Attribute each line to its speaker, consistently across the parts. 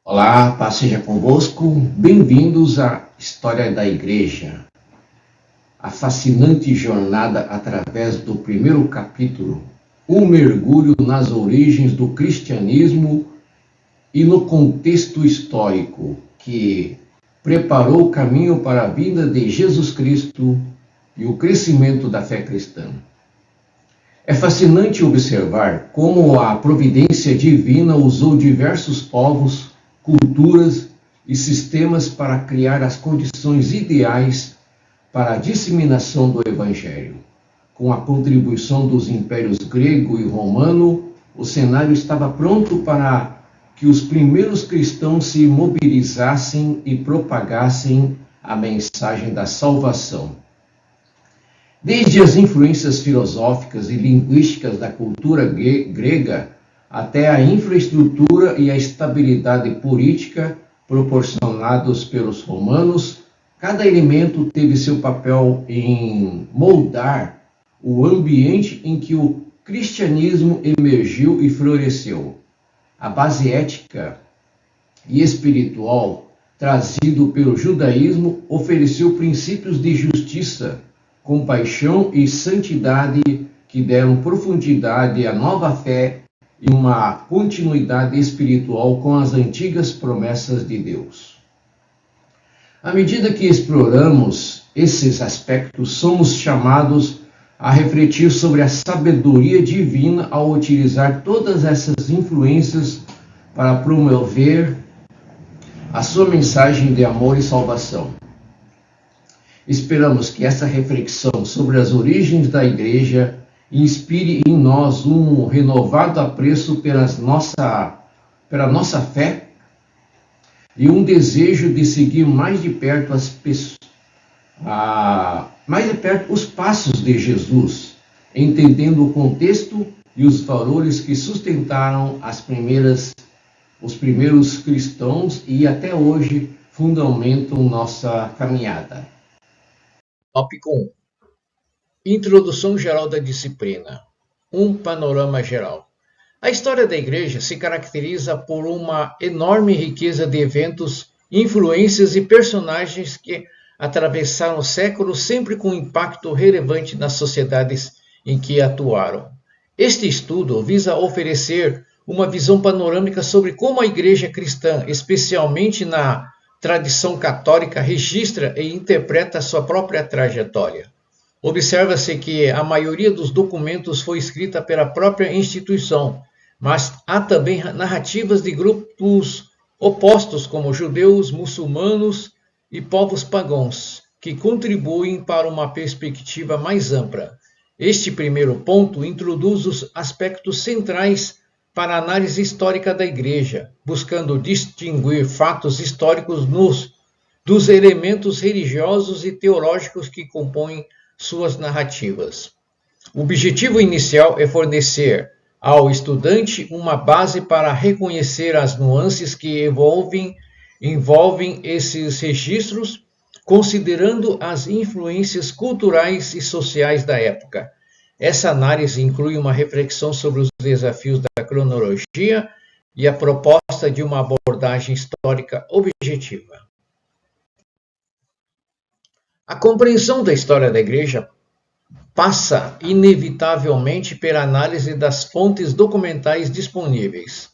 Speaker 1: Olá, paz seja convosco. Bem-vindos à História da Igreja, a fascinante jornada através do primeiro capítulo, um mergulho nas origens do cristianismo e no contexto histórico que preparou o caminho para a vinda de Jesus Cristo e o crescimento da fé cristã. É fascinante observar como a providência divina usou diversos povos, culturas e sistemas para criar as condições ideais para a disseminação do Evangelho. Com a contribuição dos impérios grego e romano, o cenário estava pronto para que os primeiros cristãos se mobilizassem e propagassem a mensagem da salvação. Desde as influências filosóficas e linguísticas da cultura grega até a infraestrutura e a estabilidade política proporcionados pelos romanos, cada elemento teve seu papel em moldar o ambiente em que o cristianismo emergiu e floresceu. A base ética e espiritual trazido pelo judaísmo ofereceu princípios de justiça, compaixão e santidade que deram profundidade à nova fé e uma continuidade espiritual com as antigas promessas de Deus. À medida que exploramos esses aspectos, somos chamados a refletir sobre a sabedoria divina ao utilizar todas essas influências para promover a sua mensagem de amor e salvação. Esperamos que essa reflexão sobre as origens da Igreja inspire em nós um renovado apreço pela nossa fé e um desejo de seguir mais de perto os passos de Jesus, entendendo o contexto e os valores que sustentaram os primeiros cristãos e até hoje fundamentam nossa caminhada. Tópico 1. Introdução geral da disciplina. Um panorama geral. A história da Igreja se caracteriza por uma enorme riqueza de eventos, influências e personagens que atravessaram séculos, sempre com impacto relevante nas sociedades em que atuaram. Este estudo visa oferecer uma visão panorâmica sobre como a Igreja cristã, especialmente na tradição católica, registra e interpreta sua própria trajetória. Observa-se que a maioria dos documentos foi escrita pela própria instituição, mas há também narrativas de grupos opostos como judeus, muçulmanos e povos pagãos, que contribuem para uma perspectiva mais ampla. Este primeiro ponto introduz os aspectos centrais para a análise histórica da Igreja, buscando distinguir fatos históricos dos elementos religiosos e teológicos que compõem suas narrativas. O objetivo inicial é fornecer ao estudante uma base para reconhecer as nuances que envolvem esses registros, considerando as influências culturais e sociais da época. Essa análise inclui uma reflexão sobre os desafios da cronologia e a proposta de uma abordagem histórica objetiva. A compreensão da história da Igreja passa inevitavelmente pela análise das fontes documentais disponíveis.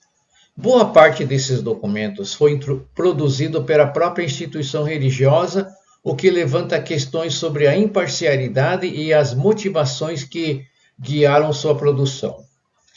Speaker 1: Boa parte desses documentos foi produzido pela própria instituição religiosa, o que levanta questões sobre a imparcialidade e as motivações que guiaram sua produção.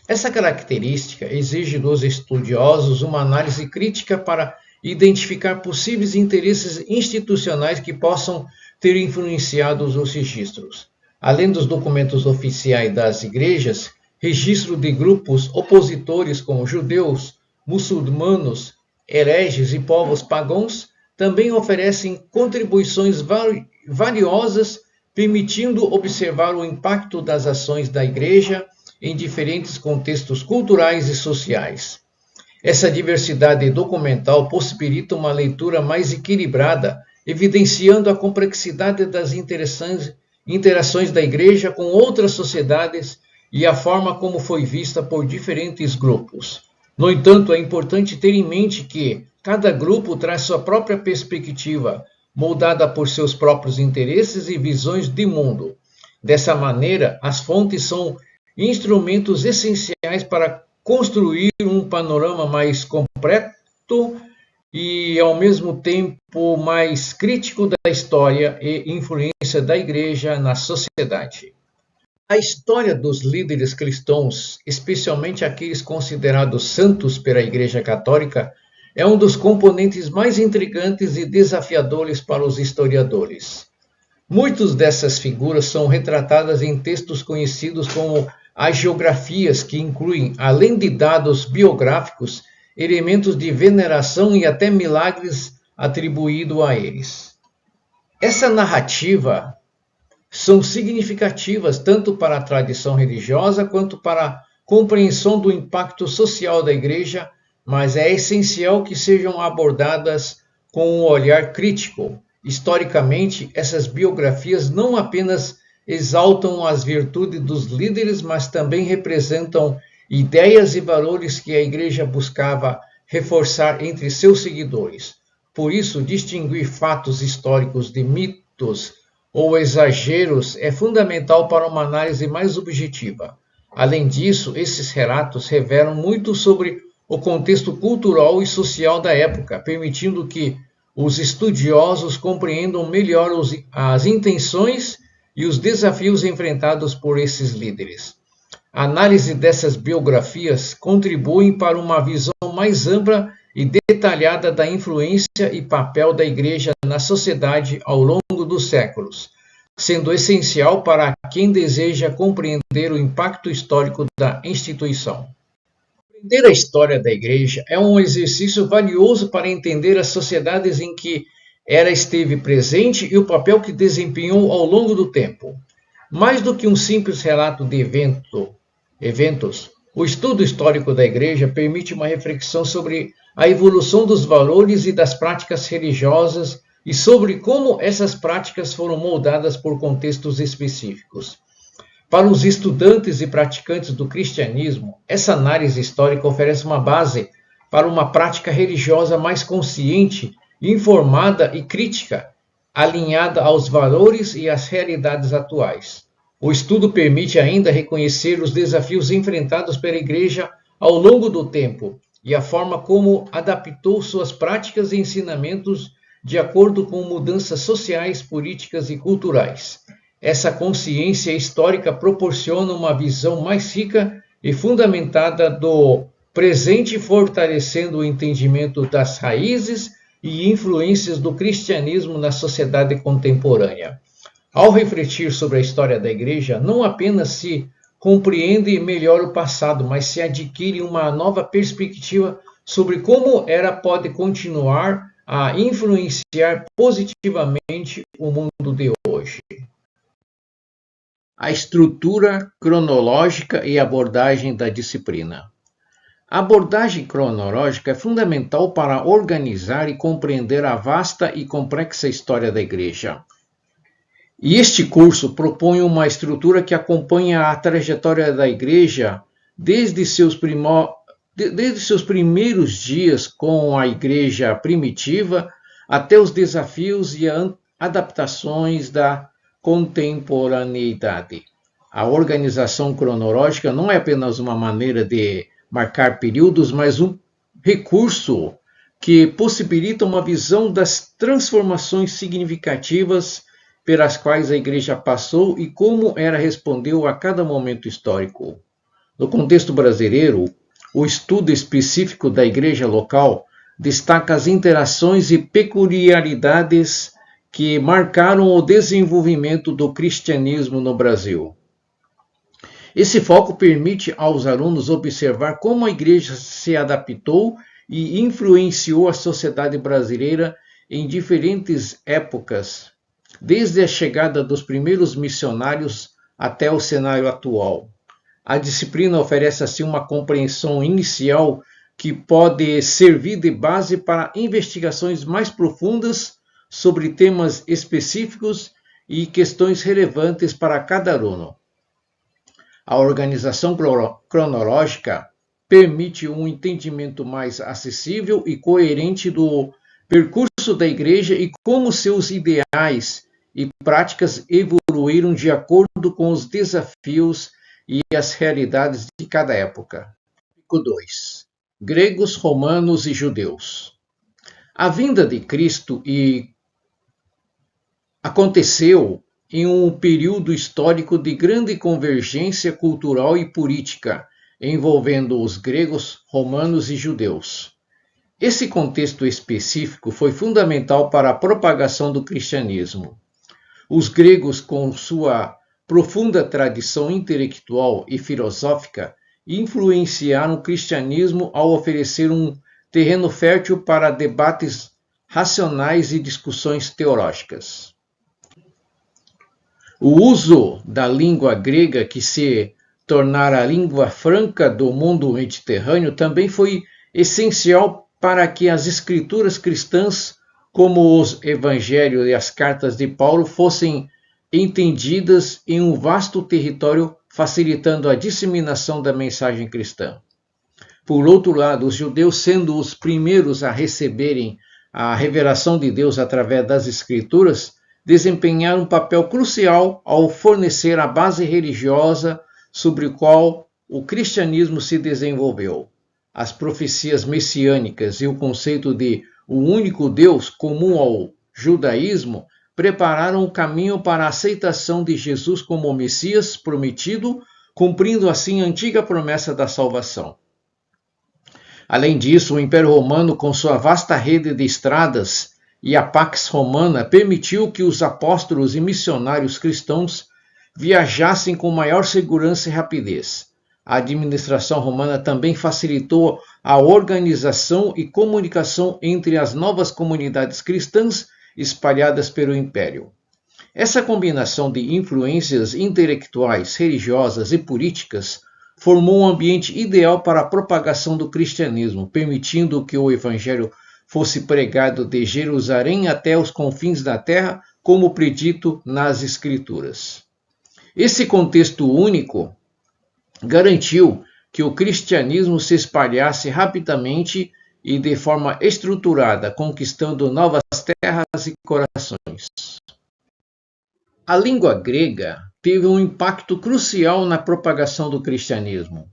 Speaker 1: Essa característica exige dos estudiosos uma análise crítica para identificar possíveis interesses institucionais que possam ter influenciado os registros. Além dos documentos oficiais das igrejas, registro de grupos opositores como judeus, muçulmanos, hereges e povos pagãos também oferecem contribuições valiosas, permitindo observar o impacto das ações da Igreja em diferentes contextos culturais e sociais. Essa diversidade documental possibilita uma leitura mais equilibrada, evidenciando a complexidade das interações da Igreja com outras sociedades e a forma como foi vista por diferentes grupos. No entanto, é importante ter em mente que Cada grupo traz sua própria perspectiva, moldada por seus próprios interesses e visões de mundo. Dessa maneira, as fontes são instrumentos essenciais para construir um panorama mais completo e, ao mesmo tempo, mais crítico da história e influência da Igreja na sociedade. A história dos líderes cristãos, especialmente aqueles considerados santos pela Igreja Católica, é um dos componentes mais intrigantes e desafiadores para os historiadores. Muitas dessas figuras são retratadas em textos conhecidos como agiografias, que incluem, além de dados biográficos, elementos de veneração e até milagres atribuídos a eles. Essa narrativa são significativas tanto para a tradição religiosa quanto para a compreensão do impacto social da Igreja, mas é essencial que sejam abordadas com um olhar crítico. Historicamente, essas biografias não apenas exaltam as virtudes dos líderes, mas também representam ideias e valores que a Igreja buscava reforçar entre seus seguidores. Por isso, distinguir fatos históricos de mitos ou exageros é fundamental para uma análise mais objetiva. Além disso, esses relatos revelam muito sobre o contexto cultural e social da época, permitindo que os estudiosos compreendam melhor as intenções e os desafios enfrentados por esses líderes. A análise dessas biografias contribui para uma visão mais ampla e detalhada da influência e papel da Igreja na sociedade ao longo dos séculos, sendo essencial para quem deseja compreender o impacto histórico da instituição. Compreender a história da Igreja é um exercício valioso para entender as sociedades em que ela esteve presente e o papel que desempenhou ao longo do tempo. Mais do que um simples relato de eventos, o estudo histórico da Igreja permite uma reflexão sobre a evolução dos valores e das práticas religiosas e sobre como essas práticas foram moldadas por contextos específicos. Para os estudantes e praticantes do cristianismo, essa análise histórica oferece uma base para uma prática religiosa mais consciente, informada e crítica, alinhada aos valores e às realidades atuais. O estudo permite ainda reconhecer os desafios enfrentados pela Igreja ao longo do tempo e a forma como adaptou suas práticas e ensinamentos de acordo com mudanças sociais, políticas e culturais. Essa consciência histórica proporciona uma visão mais rica e fundamentada do presente, fortalecendo o entendimento das raízes e influências do cristianismo na sociedade contemporânea. Ao refletir sobre a história da Igreja, não apenas se compreende melhor o passado, mas se adquire uma nova perspectiva sobre como ela pode continuar a influenciar positivamente o mundo de hoje. A estrutura cronológica e abordagem da disciplina. A abordagem cronológica é fundamental para organizar e compreender a vasta e complexa história da Igreja. E este curso propõe uma estrutura que acompanha a trajetória da Igreja desde seus primeiros dias com a Igreja primitiva até os desafios e adaptações da contemporaneidade. A organização cronológica não é apenas uma maneira de marcar períodos, mas um recurso que possibilita uma visão das transformações significativas pelas quais a Igreja passou e como ela respondeu a cada momento histórico. No contexto brasileiro, o estudo específico da Igreja local destaca as interações e peculiaridades que marcaram o desenvolvimento do cristianismo no Brasil. Esse foco permite aos alunos observar como a Igreja se adaptou e influenciou a sociedade brasileira em diferentes épocas, desde a chegada dos primeiros missionários até o cenário atual. A disciplina oferece assim uma compreensão inicial que pode servir de base para investigações mais profundas sobre temas específicos e questões relevantes para cada aluno. A organização cronológica permite um entendimento mais acessível e coerente do percurso da Igreja e como seus ideais e práticas evoluíram de acordo com os desafios e as realidades de cada época. Tópico 2. Gregos, romanos e judeus. A vinda de Cristo aconteceu em um período histórico de grande convergência cultural e política, envolvendo os gregos, romanos e judeus. Esse contexto específico foi fundamental para a propagação do cristianismo. Os gregos, com sua profunda tradição intelectual e filosófica, influenciaram o cristianismo ao oferecer um terreno fértil para debates racionais e discussões teológicas. O uso da língua grega, que se tornara a língua franca do mundo mediterrâneo, também foi essencial para que as escrituras cristãs, como os evangelhos e as cartas de Paulo, fossem entendidas em um vasto território, facilitando a disseminação da mensagem cristã. Por outro lado, os judeus, sendo os primeiros a receberem a revelação de Deus através das escrituras, desempenharam um papel crucial ao fornecer a base religiosa sobre a qual o cristianismo se desenvolveu. As profecias messiânicas e o conceito de o único Deus comum ao judaísmo prepararam o caminho para a aceitação de Jesus como o Messias prometido, cumprindo assim a antiga promessa da salvação. Além disso, o Império Romano, com sua vasta rede de estradas e a Pax Romana, permitiu que os apóstolos e missionários cristãos viajassem com maior segurança e rapidez. A administração romana também facilitou a organização e comunicação entre as novas comunidades cristãs espalhadas pelo Império. Essa combinação de influências intelectuais, religiosas e políticas formou um ambiente ideal para a propagação do cristianismo, permitindo que o Evangelho fosse pregado de Jerusalém até os confins da terra, como predito nas Escrituras. Esse contexto único garantiu que o cristianismo se espalhasse rapidamente e de forma estruturada, conquistando novas terras e corações. A língua grega teve um impacto crucial na propagação do cristianismo.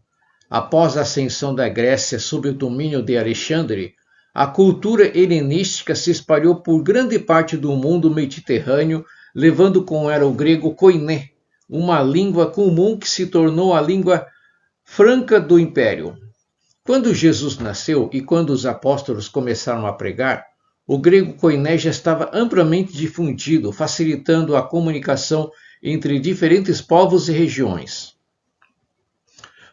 Speaker 1: Após a ascensão da Grécia sob o domínio de Alexandre, a cultura helenística se espalhou por grande parte do mundo mediterrâneo, levando com ela o grego koiné, uma língua comum que se tornou a língua franca do Império. Quando Jesus nasceu e quando os apóstolos começaram a pregar, o grego koiné já estava amplamente difundido, facilitando a comunicação entre diferentes povos e regiões.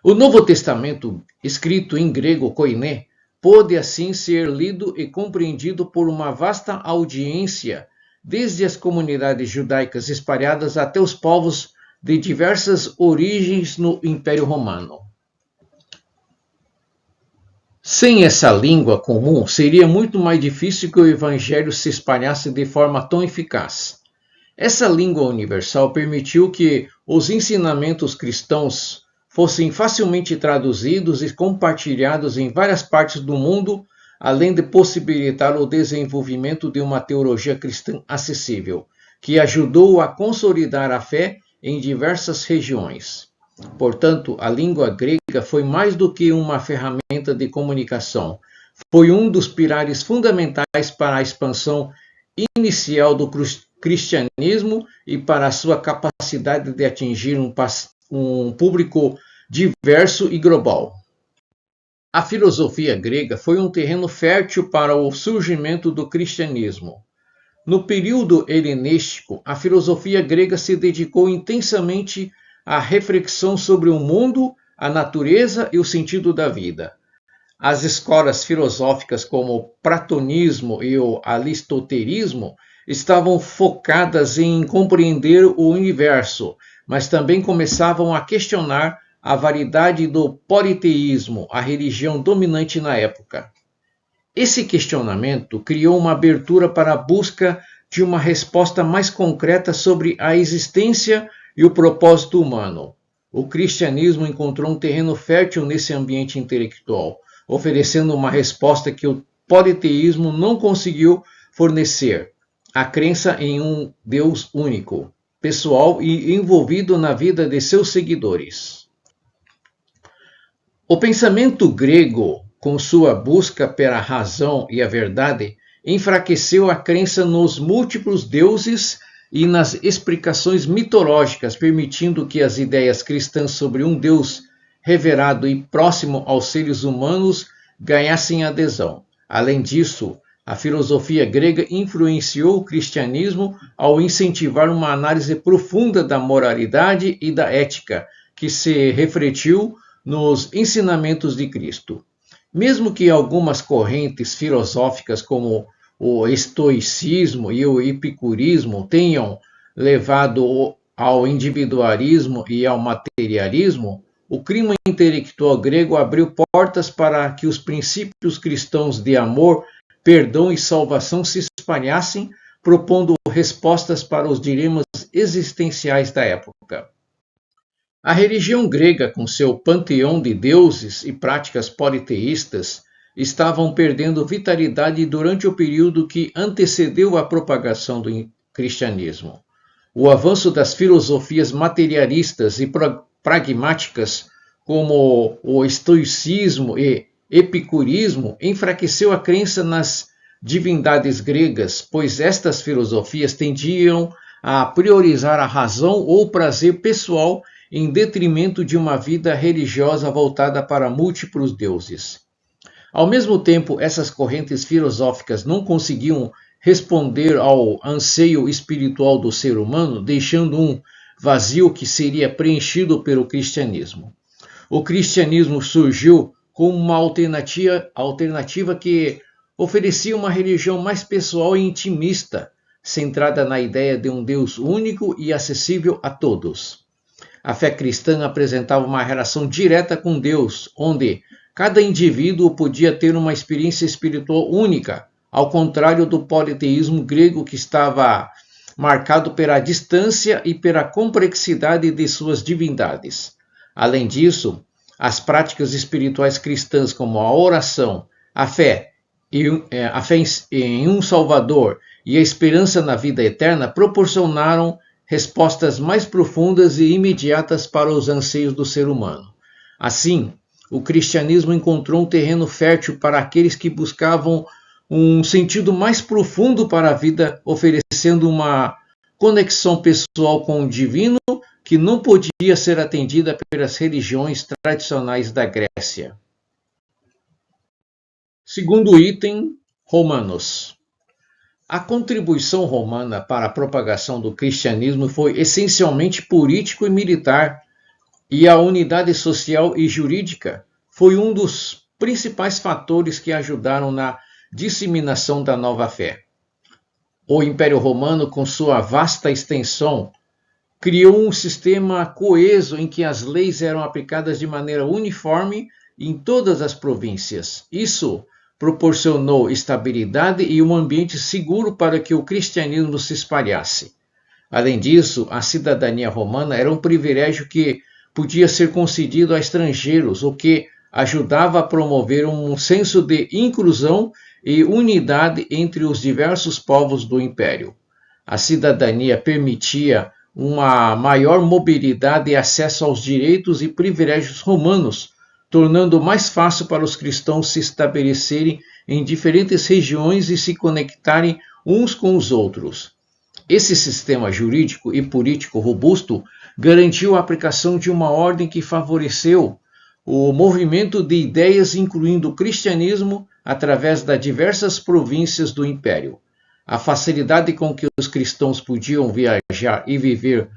Speaker 1: O Novo Testamento, escrito em grego koiné, pôde assim ser lido e compreendido por uma vasta audiência, desde as comunidades judaicas espalhadas até os povos de diversas origens no Império Romano. Sem essa língua comum, seria muito mais difícil que o Evangelho se espalhasse de forma tão eficaz. Essa língua universal permitiu que os ensinamentos cristãos fossem facilmente traduzidos e compartilhados em várias partes do mundo, além de possibilitar o desenvolvimento de uma teologia cristã acessível, que ajudou a consolidar a fé em diversas regiões. Portanto, a língua grega foi mais do que uma ferramenta de comunicação. Foi um dos pilares fundamentais para a expansão inicial do cristianismo e para a sua capacidade de atingir um público diverso e global. A filosofia grega foi um terreno fértil para o surgimento do cristianismo. No período helenístico, a filosofia grega se dedicou intensamente à reflexão sobre o mundo, a natureza e o sentido da vida. As escolas filosóficas como o platonismo e o aristotelismo estavam focadas em compreender o universo, mas também começavam a questionar a validade do politeísmo, a religião dominante na época. Esse questionamento criou uma abertura para a busca de uma resposta mais concreta sobre a existência e o propósito humano. o cristianismo encontrou um terreno fértil nesse ambiente intelectual, oferecendo uma resposta que o politeísmo não conseguiu fornecer: a crença em um Deus único, pessoal e envolvido na vida de seus seguidores. O pensamento grego, com sua busca pela razão e a verdade, enfraqueceu a crença nos múltiplos deuses e nas explicações mitológicas, permitindo que as ideias cristãs sobre um Deus revelado e próximo aos seres humanos ganhassem adesão. Além disso, a filosofia grega influenciou o cristianismo ao incentivar uma análise profunda da moralidade e da ética, que se refletiu nos ensinamentos de Cristo. Mesmo que algumas correntes filosóficas, como o estoicismo e o epicurismo, tenham levado ao individualismo e ao materialismo, o clima intelectual grego abriu portas para que os princípios cristãos de amor, perdão e salvação se espalhassem, propondo respostas para os dilemas existenciais da época. A religião grega, com seu panteão de deuses e práticas politeístas, estavam perdendo vitalidade durante o período que antecedeu a propagação do cristianismo. O avanço das filosofias materialistas e pragmáticas, como o estoicismo e epicurismo, enfraqueceu a crença nas divindades gregas, pois estas filosofias tendiam a priorizar a razão ou o prazer pessoal em detrimento de uma vida religiosa voltada para múltiplos deuses. Ao mesmo tempo, essas correntes filosóficas não conseguiam responder ao anseio espiritual do ser humano, deixando um vazio que seria preenchido pelo cristianismo. O cristianismo surgiu como uma alternativa que oferecia uma religião mais pessoal e intimista, centrada na ideia de um Deus único e acessível a todos. A fé cristã apresentava uma relação direta com Deus, onde cada indivíduo podia ter uma experiência espiritual única, ao contrário do politeísmo grego, que estava marcado pela distância e pela complexidade de suas divindades. Além disso, as práticas espirituais cristãs, como a oração, a fé em um Salvador e a esperança na vida eterna, proporcionaram respostas mais profundas e imediatas para os anseios do ser humano. Assim, o cristianismo encontrou um terreno fértil para aqueles que buscavam um sentido mais profundo para a vida, oferecendo uma conexão pessoal com o divino que não podia ser atendida pelas religiões tradicionais da Grécia. Segundo item, Romanos. A contribuição romana para a propagação do cristianismo foi essencialmente político e militar, e a unidade social e jurídica foi um dos principais fatores que ajudaram na disseminação da nova fé. O Império Romano, com sua vasta extensão, criou um sistema coeso em que as leis eram aplicadas de maneira uniforme em todas as províncias. Isso proporcionou estabilidade e um ambiente seguro para que o cristianismo se espalhasse. Além disso, a cidadania romana era um privilégio que podia ser concedido a estrangeiros, o que ajudava a promover um senso de inclusão e unidade entre os diversos povos do império. A cidadania permitia uma maior mobilidade e acesso aos direitos e privilégios romanos, tornando mais fácil para os cristãos se estabelecerem em diferentes regiões e se conectarem uns com os outros. Esse sistema jurídico e político robusto garantiu a aplicação de uma ordem que favoreceu o movimento de ideias, incluindo o cristianismo, através das diversas províncias do Império. A facilidade com que os cristãos podiam viajar e viver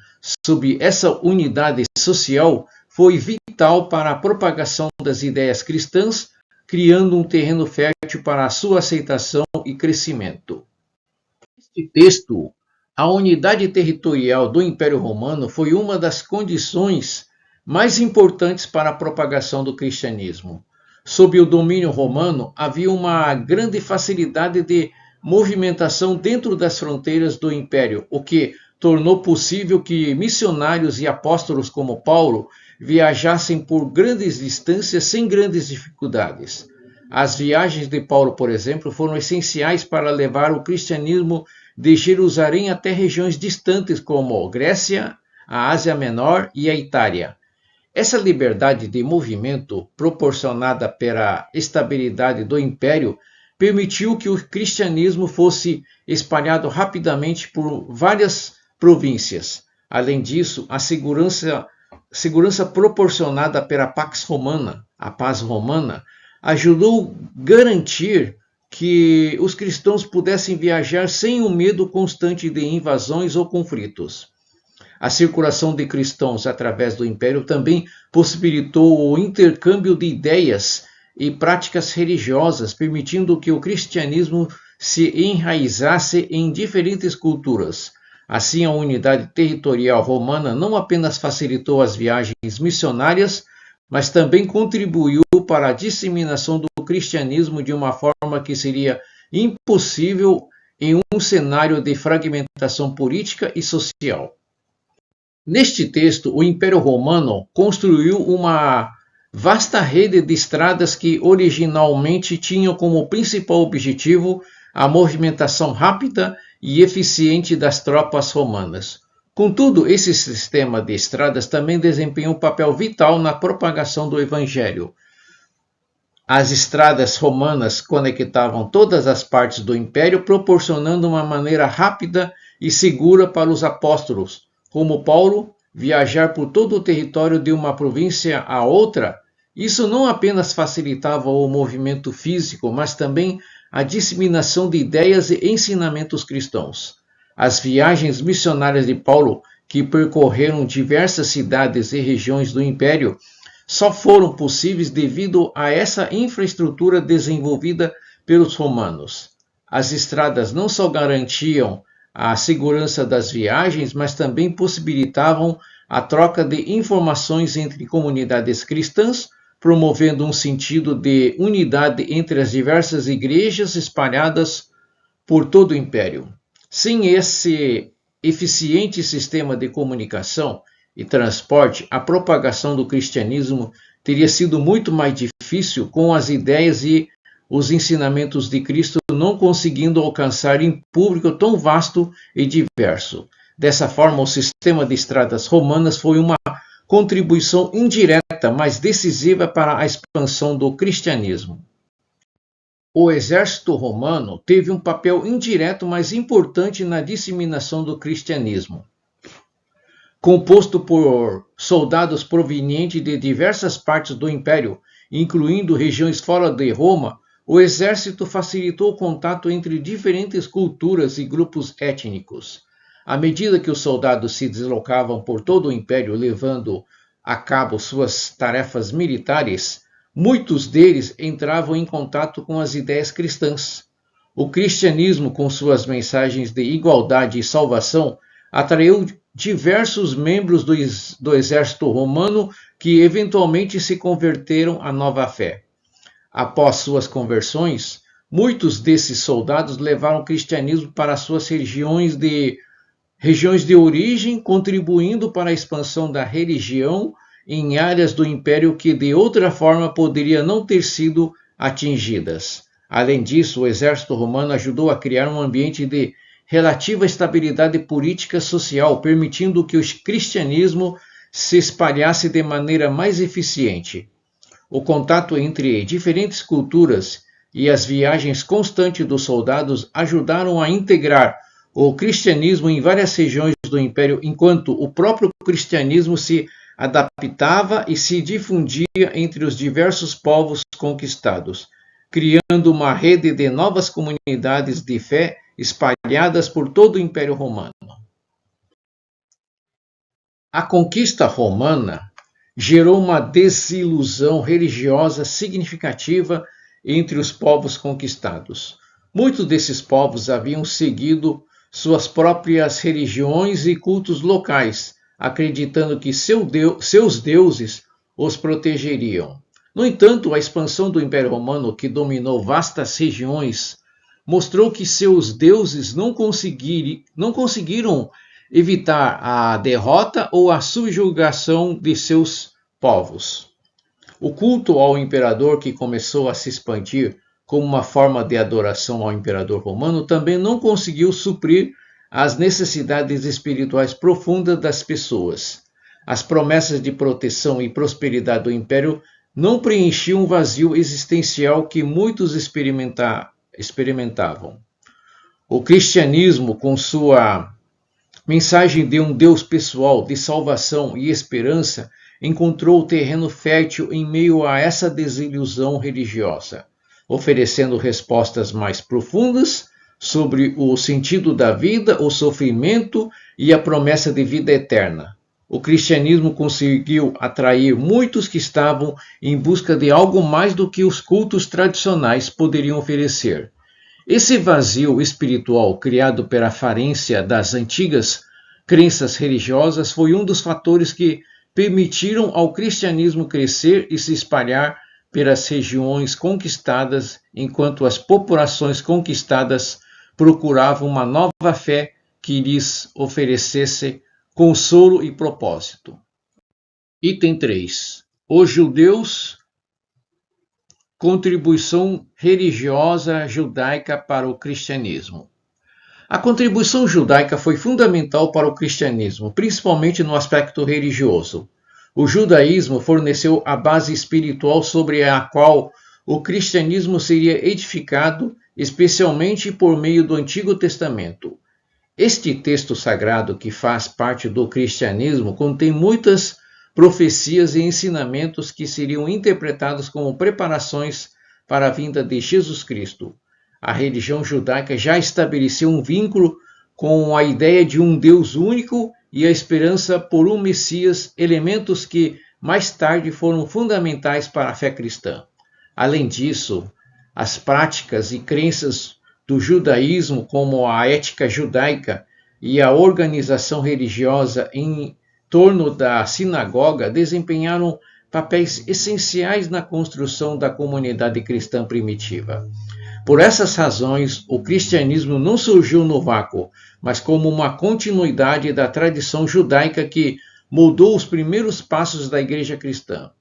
Speaker 1: sob essa unidade social foi vital para a propagação das ideias cristãs, criando um terreno fértil para a sua aceitação e crescimento. Neste texto, a unidade territorial do Império Romano foi uma das condições mais importantes para a propagação do cristianismo. Sob o domínio romano, havia uma grande facilidade de movimentação dentro das fronteiras do Império, o que tornou possível que missionários e apóstolos como Paulo viajassem por grandes distâncias sem grandes dificuldades. As viagens de Paulo, por exemplo, foram essenciais para levar o cristianismo de Jerusalém até regiões distantes como Grécia, a Ásia Menor e a Itália. Essa liberdade de movimento, proporcionada pela estabilidade do império, permitiu que o cristianismo fosse espalhado rapidamente por várias províncias. Além disso, a segurança proporcionada pela Pax Romana, a paz romana, ajudou a garantir que os cristãos pudessem viajar sem o medo constante de invasões ou conflitos. A circulação de cristãos através do império também possibilitou o intercâmbio de ideias e práticas religiosas, permitindo que o cristianismo se enraizasse em diferentes culturas. Assim, a unidade territorial romana não apenas facilitou as viagens missionárias, mas também contribuiu para a disseminação do cristianismo de uma forma que seria impossível em um cenário de fragmentação política e social. Neste texto, o Império Romano construiu uma vasta rede de estradas que originalmente tinham como principal objetivo a movimentação rápida e eficiente das tropas romanas. Contudo, esse sistema de estradas também desempenhou um papel vital na propagação do Evangelho. As estradas romanas conectavam todas as partes do império, proporcionando uma maneira rápida e segura para os apóstolos, como Paulo, viajar por todo o território de uma província a outra. Isso não apenas facilitava o movimento físico, mas também a disseminação de ideias e ensinamentos cristãos. As viagens missionárias de Paulo, que percorreram diversas cidades e regiões do império, só foram possíveis devido a essa infraestrutura desenvolvida pelos romanos. As estradas não só garantiam a segurança das viagens, mas também possibilitavam a troca de informações entre comunidades cristãs, promovendo um sentido de unidade entre as diversas igrejas espalhadas por todo o império. Sem esse eficiente sistema de comunicação e transporte, a propagação do cristianismo teria sido muito mais difícil, com as ideias e os ensinamentos de Cristo não conseguindo alcançar em público tão vasto e diverso. Dessa forma, o sistema de estradas romanas foi uma contribuição indireta, mas decisiva para a expansão do cristianismo. O exército romano teve um papel indireto, mas importante na disseminação do cristianismo. Composto por soldados provenientes de diversas partes do império, incluindo regiões fora de Roma, o exército facilitou o contato entre diferentes culturas e grupos étnicos. À medida que os soldados se deslocavam por todo o império levando a cabo suas tarefas militares, muitos deles entravam em contato com as ideias cristãs. O cristianismo, com suas mensagens de igualdade e salvação, atraiu diversos membros do exército romano que eventualmente se converteram à nova fé. Após suas conversões, muitos desses soldados levaram o cristianismo para suas regiões de origem, contribuindo para a expansão da religião em áreas do império que de outra forma poderiam não ter sido atingidas. Além disso, o exército romano ajudou a criar um ambiente de relativa estabilidade política e social, permitindo que o cristianismo se espalhasse de maneira mais eficiente. O contato entre diferentes culturas e as viagens constantes dos soldados ajudaram a integrar o cristianismo em várias regiões do império, enquanto o próprio cristianismo se adaptava e se difundia entre os diversos povos conquistados, criando uma rede de novas comunidades de fé espalhadas por todo o Império Romano. A conquista romana gerou uma desilusão religiosa significativa entre os povos conquistados. Muitos desses povos haviam seguido suas próprias religiões e cultos locais, acreditando que seus deuses os protegeriam. No entanto, a expansão do Império Romano, que dominou vastas regiões, mostrou que seus deuses não conseguiram evitar a derrota ou a subjugação de seus povos. O culto ao imperador, que começou a se expandir como uma forma de adoração ao imperador romano, também não conseguiu suprir as necessidades espirituais profundas das pessoas. As promessas de proteção e prosperidade do império não preenchiam um vazio existencial que muitos experimentavam. O cristianismo, com sua mensagem de um Deus pessoal, de salvação e esperança, encontrou terreno fértil em meio a essa desilusão religiosa, oferecendo respostas mais profundas sobre o sentido da vida, o sofrimento e a promessa de vida eterna. O cristianismo conseguiu atrair muitos que estavam em busca de algo mais do que os cultos tradicionais poderiam oferecer. Esse vazio espiritual criado pela falência das antigas crenças religiosas foi um dos fatores que permitiram ao cristianismo crescer e se espalhar pelas regiões conquistadas, enquanto as populações conquistadas procuravam uma nova fé que lhes oferecesse consolo e propósito. Item 3. Os judeus, contribuição religiosa judaica para o cristianismo. A contribuição judaica foi fundamental para o cristianismo, principalmente no aspecto religioso. O judaísmo forneceu a base espiritual sobre a qual o cristianismo seria edificado, especialmente por meio do Antigo Testamento. Este texto sagrado, que faz parte do cristianismo, contém muitas profecias e ensinamentos que seriam interpretados como preparações para a vinda de Jesus Cristo. A religião judaica já estabeleceu um vínculo com a ideia de um Deus único e a esperança por um Messias, elementos que mais tarde foram fundamentais para a fé cristã. Além disso, as práticas e crenças do judaísmo, como a ética judaica e a organização religiosa em torno da sinagoga, desempenharam papéis essenciais na construção da comunidade cristã primitiva. Por essas razões, o cristianismo não surgiu no vácuo, mas como uma continuidade da tradição judaica que moldou os primeiros passos da igreja cristã.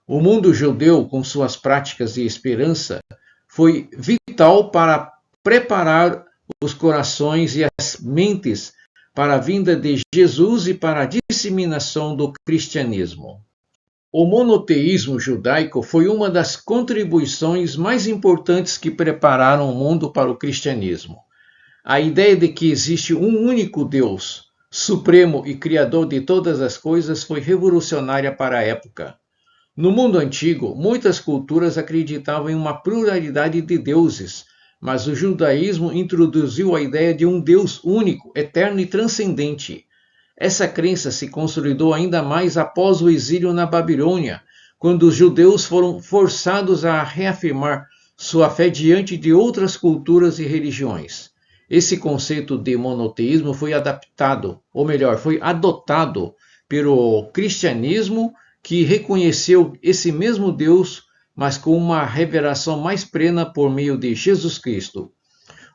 Speaker 1: O mundo judeu, com suas práticas e esperança, foi vital para preparar os corações e as mentes para a vinda de Jesus e para a disseminação do cristianismo. O monoteísmo judaico foi uma das contribuições mais importantes que prepararam o mundo para o cristianismo. A ideia de que existe um único Deus, supremo e criador de todas as coisas, foi revolucionária para a época. No mundo antigo, muitas culturas acreditavam em uma pluralidade de deuses, mas o judaísmo introduziu a ideia de um Deus único, eterno e transcendente. Essa crença se consolidou ainda mais após o exílio na Babilônia, quando os judeus foram forçados a reafirmar sua fé diante de outras culturas e religiões. Esse conceito de monoteísmo foi foi adotado pelo cristianismo, que reconheceu esse mesmo Deus, mas com uma revelação mais plena por meio de Jesus Cristo.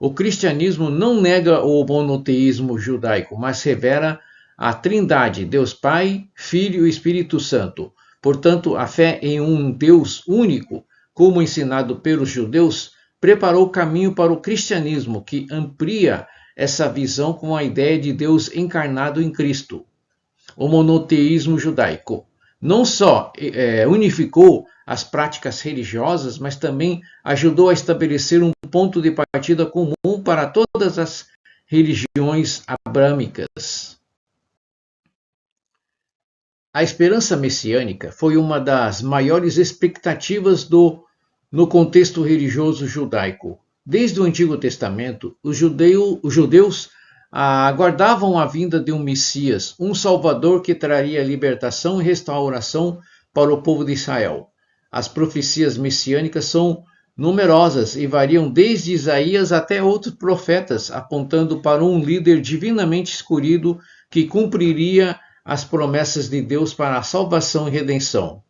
Speaker 1: O cristianismo não nega o monoteísmo judaico, mas revela a Trindade, Deus Pai, Filho e Espírito Santo. Portanto, a fé em um Deus único, como ensinado pelos judeus, preparou o caminho para o cristianismo, que amplia essa visão com a ideia de Deus encarnado em Cristo. O monoteísmo judaico não só unificou as práticas religiosas, mas também ajudou a estabelecer um ponto de partida comum para todas as religiões abrâmicas. A esperança messiânica foi uma das maiores expectativas no contexto religioso judaico. Desde o Antigo Testamento, os judeus aguardavam a vinda de um Messias, um Salvador que traria libertação e restauração para o povo de Israel. As profecias messiânicas são numerosas e variam desde Isaías até outros profetas, apontando para um líder divinamente escolhido que cumpriria as promessas de Deus para a salvação e redenção.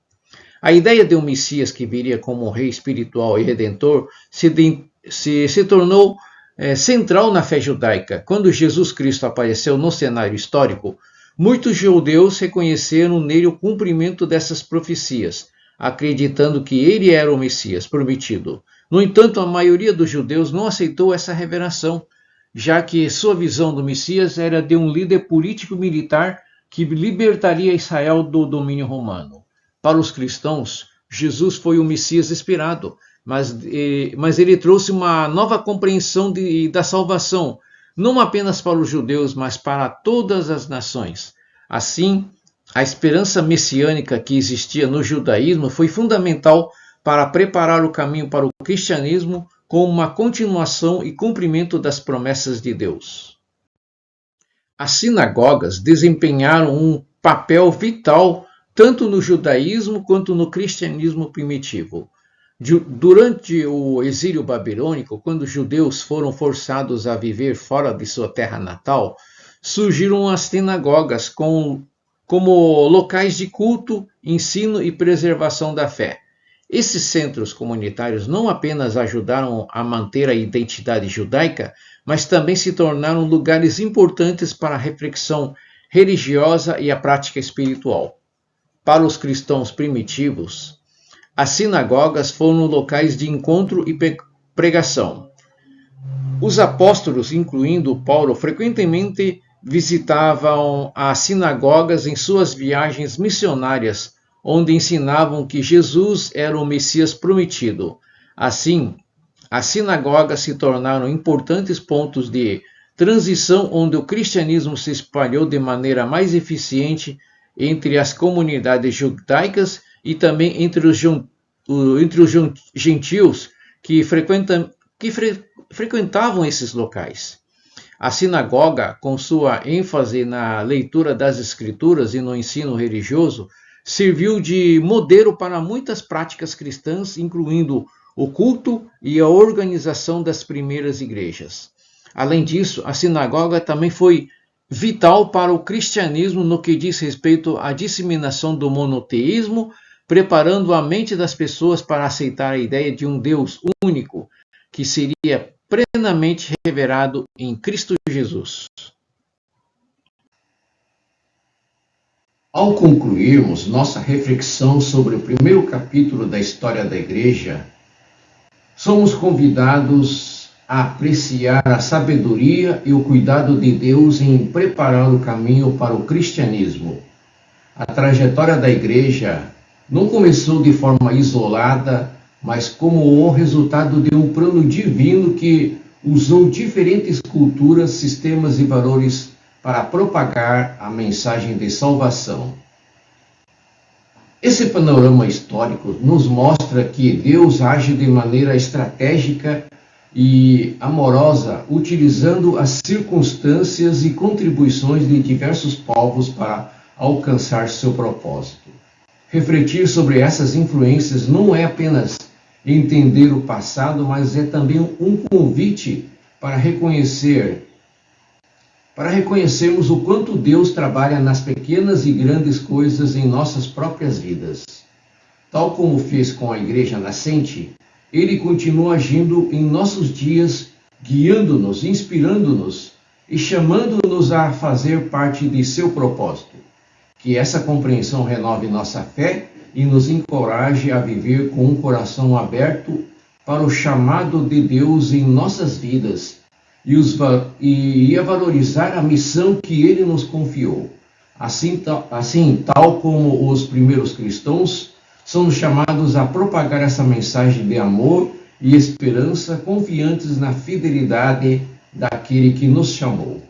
Speaker 1: A ideia de um Messias que viria como um rei espiritual e redentor se tornou central na fé judaica. Quando Jesus Cristo apareceu no cenário histórico, Muitos judeus reconheceram nele o cumprimento dessas profecias, acreditando que ele era o Messias prometido. No entanto, a maioria dos judeus não aceitou essa revelação, já que sua visão do Messias era de um líder político-militar que libertaria Israel do domínio romano. Para os cristãos, Jesus foi o Messias esperado, mas ele trouxe uma nova compreensão da salvação, não apenas para os judeus, mas para todas as nações. Assim, a esperança messiânica que existia no judaísmo foi fundamental para preparar o caminho para o cristianismo como uma continuação e cumprimento das promessas de Deus. As sinagogas desempenharam um papel vital tanto no judaísmo quanto no cristianismo primitivo. Durante o exílio babilônico, quando os judeus foram forçados a viver fora de sua terra natal, surgiram as sinagogas como locais de culto, ensino e preservação da fé. Esses centros comunitários não apenas ajudaram a manter a identidade judaica, mas também se tornaram lugares importantes para a reflexão religiosa e a prática espiritual. Para os cristãos primitivos, as sinagogas foram locais de encontro e pregação. Os apóstolos, incluindo Paulo, frequentemente visitavam as sinagogas em suas viagens missionárias, onde ensinavam que Jesus era o Messias prometido. Assim, as sinagogas se tornaram importantes pontos de transição onde o cristianismo se espalhou de maneira mais eficiente entre as comunidades judaicas e também entre os gentios que frequentavam esses locais. A sinagoga, com sua ênfase na leitura das Escrituras e no ensino religioso, serviu de modelo para muitas práticas cristãs, incluindo o culto e a organização das primeiras igrejas. Além disso, a sinagoga também foi vital para o cristianismo no que diz respeito à disseminação do monoteísmo, preparando a mente das pessoas para aceitar a ideia de um Deus único, que seria plenamente revelado em Cristo Jesus. Ao concluirmos nossa reflexão sobre o primeiro capítulo da história da Igreja, somos convidados a apreciar a sabedoria e o cuidado de Deus em preparar o caminho para o cristianismo. A trajetória da Igreja não começou de forma isolada, mas como o resultado de um plano divino que usou diferentes culturas, sistemas e valores para propagar a mensagem de salvação. Esse panorama histórico nos mostra que Deus age de maneira estratégica e amorosa, utilizando as circunstâncias e contribuições de diversos povos para alcançar seu propósito. Refletir sobre essas influências não é apenas entender o passado, mas é também um convite para reconhecermos o quanto Deus trabalha nas pequenas e grandes coisas em nossas próprias vidas. Tal como fez com a Igreja nascente, Ele continua agindo em nossos dias, guiando-nos, inspirando-nos e chamando-nos a fazer parte de seu propósito. Que essa compreensão renove nossa fé e nos encoraje a viver com um coração aberto para o chamado de Deus em nossas vidas e a valorizar a missão que Ele nos confiou. Assim, tal como os primeiros cristãos, somos chamados a propagar essa mensagem de amor e esperança, confiantes na fidelidade daquele que nos chamou.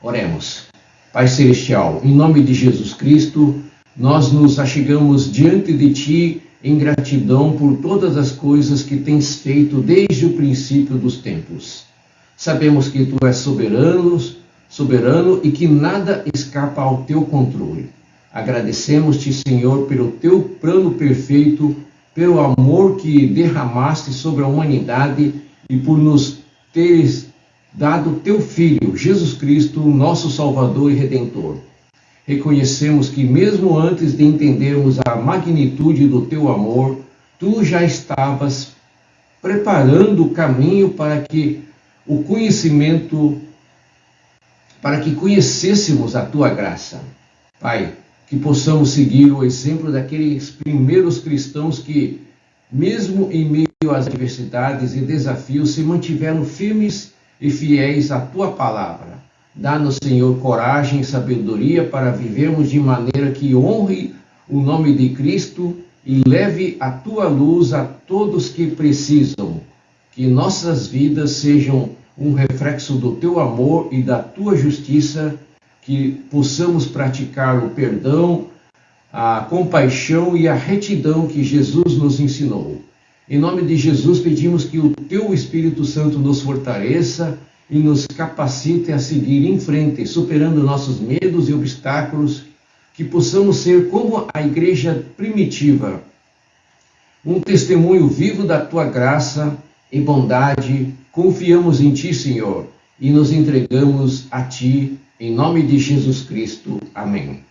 Speaker 1: Oremos. Pai Celestial, em nome de Jesus Cristo, nós nos achegamos diante de Ti em gratidão por todas as coisas que tens feito desde o princípio dos tempos. Sabemos que Tu és soberano e que nada escapa ao Teu controle. Agradecemos-te, Senhor, pelo Teu plano perfeito, pelo amor que derramaste sobre a humanidade e por nos teres dado Teu Filho, Jesus Cristo, nosso Salvador e Redentor. Reconhecemos que mesmo antes de entendermos a magnitude do Teu amor, Tu já estavas preparando o caminho para para que conhecêssemos a tua graça. Pai, que possamos seguir o exemplo daqueles primeiros cristãos que, mesmo em meio às adversidades e desafios, se mantiveram firmes e fiéis à tua palavra. Dá-nos, Senhor, coragem e sabedoria para vivermos de maneira que honre o nome de Cristo e leve a tua luz a todos que precisam. Que nossas vidas sejam um reflexo do teu amor e da tua justiça, que possamos praticar o perdão, a compaixão e a retidão que Jesus nos ensinou. Em nome de Jesus, pedimos que o teu Espírito Santo nos fortaleça e nos capacite a seguir em frente, superando nossos medos e obstáculos, que possamos ser como a igreja primitiva, um testemunho vivo da tua graça e bondade. Confiamos em ti, Senhor, e nos entregamos a ti, em nome de Jesus Cristo. Amém.